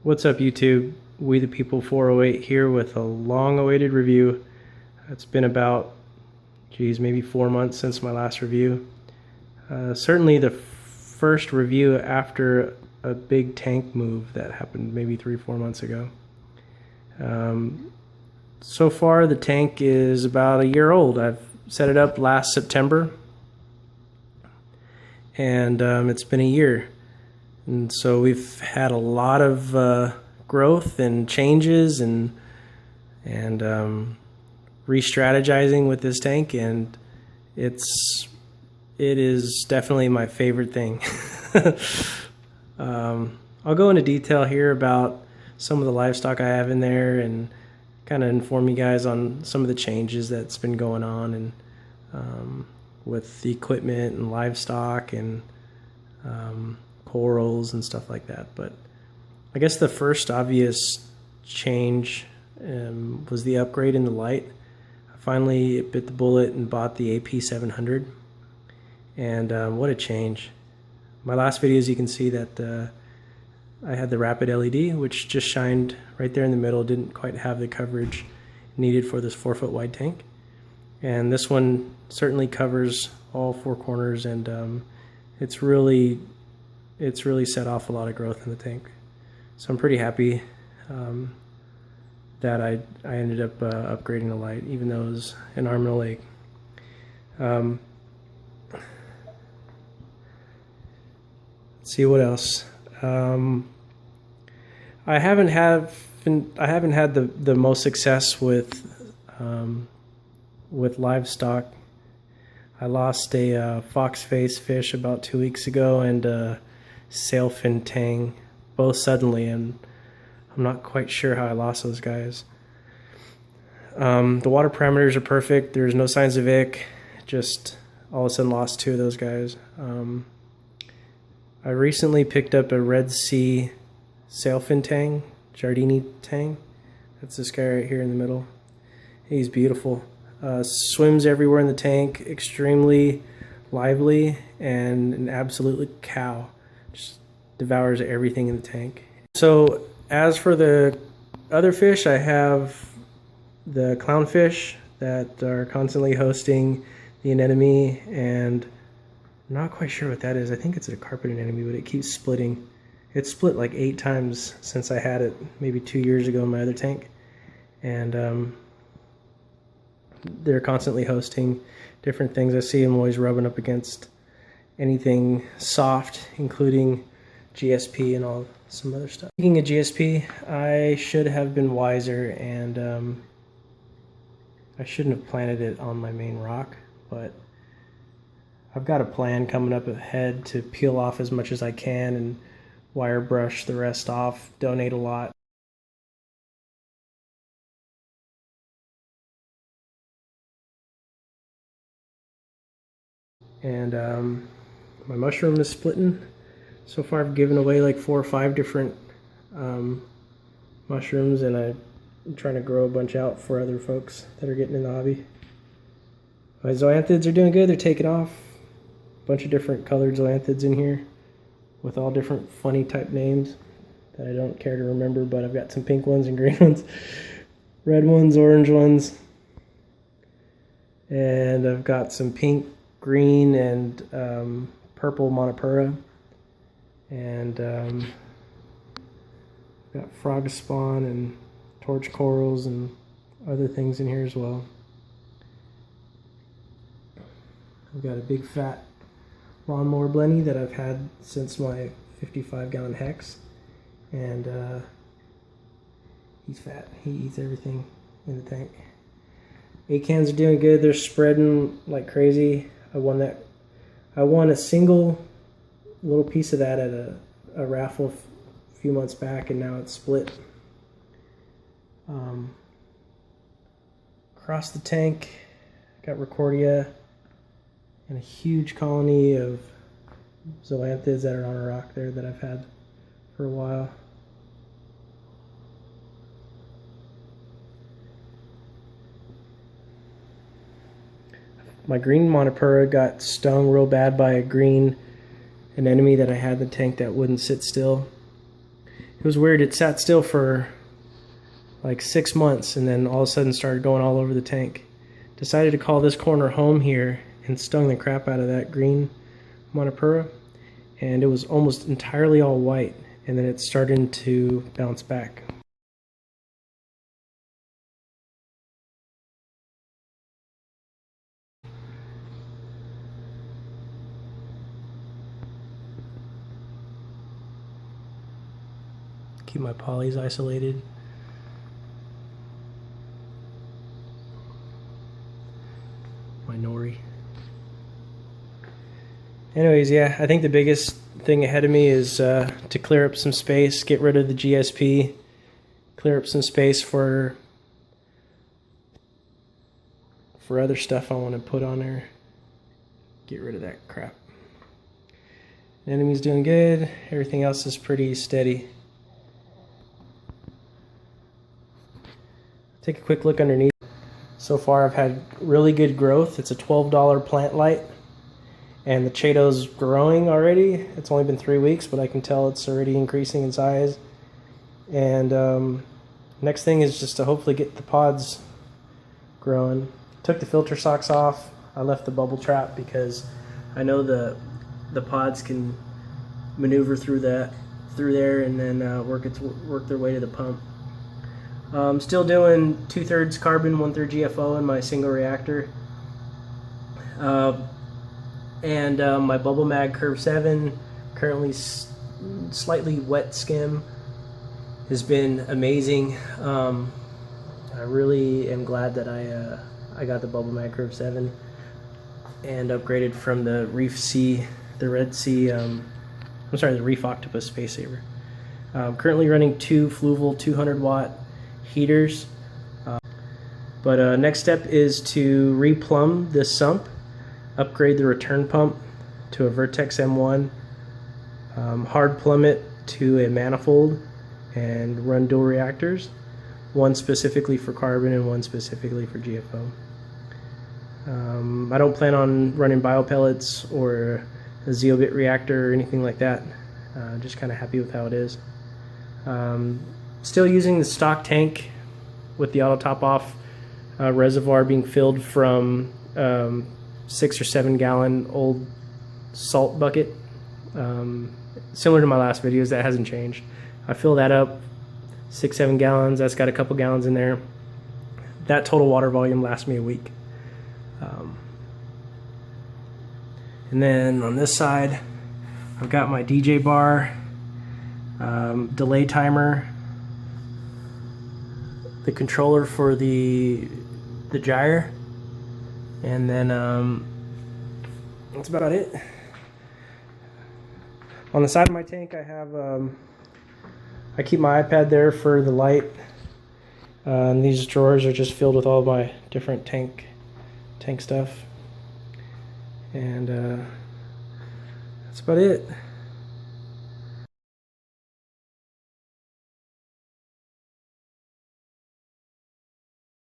What's up, YouTube? We the People 408 here with a long-awaited review. It's been about, maybe 4 months since my last review. Certainly the first review after a big tank move that happened maybe 3-4 months ago. So far the tank is about a year old. I've set it up last September, and it's been a year. And so we've had a lot of growth and changes and re-strategizing with this tank, and it is definitely my favorite thing. I'll go into detail here about some of the livestock I have in there and kind of inform you guys on some of the changes that's been going on and with the equipment and livestock and corals and stuff like that. But I guess the first obvious change was the upgrade in the light. I finally bit the bullet and bought the AP700, and what a change. My last videos, you can see that I had the rapid LED, which just shined right there in the middle, didn't quite have the coverage needed for this 4-foot wide tank. And this one certainly covers all 4 corners, and it's really set off a lot of growth in the tank. So I'm pretty happy that I ended up upgrading the light, even though it was an arm and a leg. Let's see what else. I haven't had the most success with livestock. I lost a fox-face fish about 2 weeks ago and a sailfin tang, both suddenly, and I'm not quite sure how I lost those guys. The water parameters are perfect. There's no signs of ick. Just all of a sudden lost 2 of those guys. I recently picked up a Red Sea sailfin tang, Giardini tang. That's this guy right here in the middle. He's beautiful. Swims everywhere in the tank, extremely lively, and an absolute cow. Just devours everything in the tank. So as for the other fish, I have the clownfish that are constantly hosting the anemone, and I'm not quite sure what that is. I think it's a carpet anemone, but it keeps splitting. It's split like 8 times since I had it maybe 2 years ago in my other tank, and they're constantly hosting different things. I see them always rubbing up against anything soft, including GSP and some other stuff. Speaking of GSP, I should have been wiser, and I shouldn't have planted it on my main rock, but I've got a plan coming up ahead to peel off as much as I can and wire brush the rest off, donate a lot. And my mushroom is splitting. So far I've given away like 4 or 5 different mushrooms, and I'm trying to grow a bunch out for other folks that are getting in the hobby. My zoanthids are doing good. They're taking off. A bunch of different colored zoanthids in here with all different funny type names that I don't care to remember, but I've got some pink ones and green ones, red ones, orange ones, and I've got some pink, green, and purple monopura, and got frog spawn and torch corals and other things in here as well. I've got a big fat lawnmower blenny that I've had since my 55-gallon hex, and he's fat. He eats everything in the tank. Acans are doing good. They're spreading like crazy. I won a single little piece of that at a raffle a few months back, and now it's split. Across the tank, got Recordia and a huge colony of zoanthids that are on a rock there that I've had for a while. My green monopura got stung real bad by a green anemone that I had in the tank that wouldn't sit still. It was weird. It sat still for like 6 months and then all of a sudden started going all over the tank. Decided to call this corner home here and stung the crap out of that green Monopura, and it was almost entirely all white, and then it's starting to bounce back. Keep my polys isolated. My nori. Anyways, yeah, I think the biggest thing ahead of me is to clear up some space, get rid of the GSP, clear up some space for other stuff I want to put on there. Get rid of that crap. The enemy's doing good. Everything else is pretty steady. Take a quick look underneath. So far I've had really good growth. It's a $12 plant light, and the Chato's growing already. It's only been 3 weeks, but I can tell it's already increasing in size. And next thing is just to hopefully get the pods growing. Took the filter socks off. I left the bubble trap because I know the pods can maneuver through there and then work their way to the pump. Still doing 2/3 carbon, 1/3 GFO in my single reactor. My Bubble Mag Curve 7, currently slightly wet skim, has been amazing. I really am glad that I got the Bubble Mag Curve 7 and upgraded from the Reef Sea, the Reef Octopus Space Saver. Currently running 2 Fluval 200 watt heaters. But next step is to replumb this sump, upgrade the return pump to a Vertex M1, hard plumb it to a manifold, and run dual reactors, one specifically for carbon and one specifically for GFO. I don't plan on running biopellets or a Zeobit reactor or anything like that. Just kind of happy with how it is. Still using the stock tank with the auto top off reservoir being filled from 6 or 7 gallon old salt bucket. Similar to my last videos, that hasn't changed. I fill that up 6-7 gallons. That's got a couple gallons in there. That total water volume lasts me a week. And then on this side I've got my DJ bar, delay timer, the controller for the gyre, and then that's about it. On the side of my tank I have I keep my iPad there for the light, and these drawers are just filled with all my different tank stuff, and that's about it.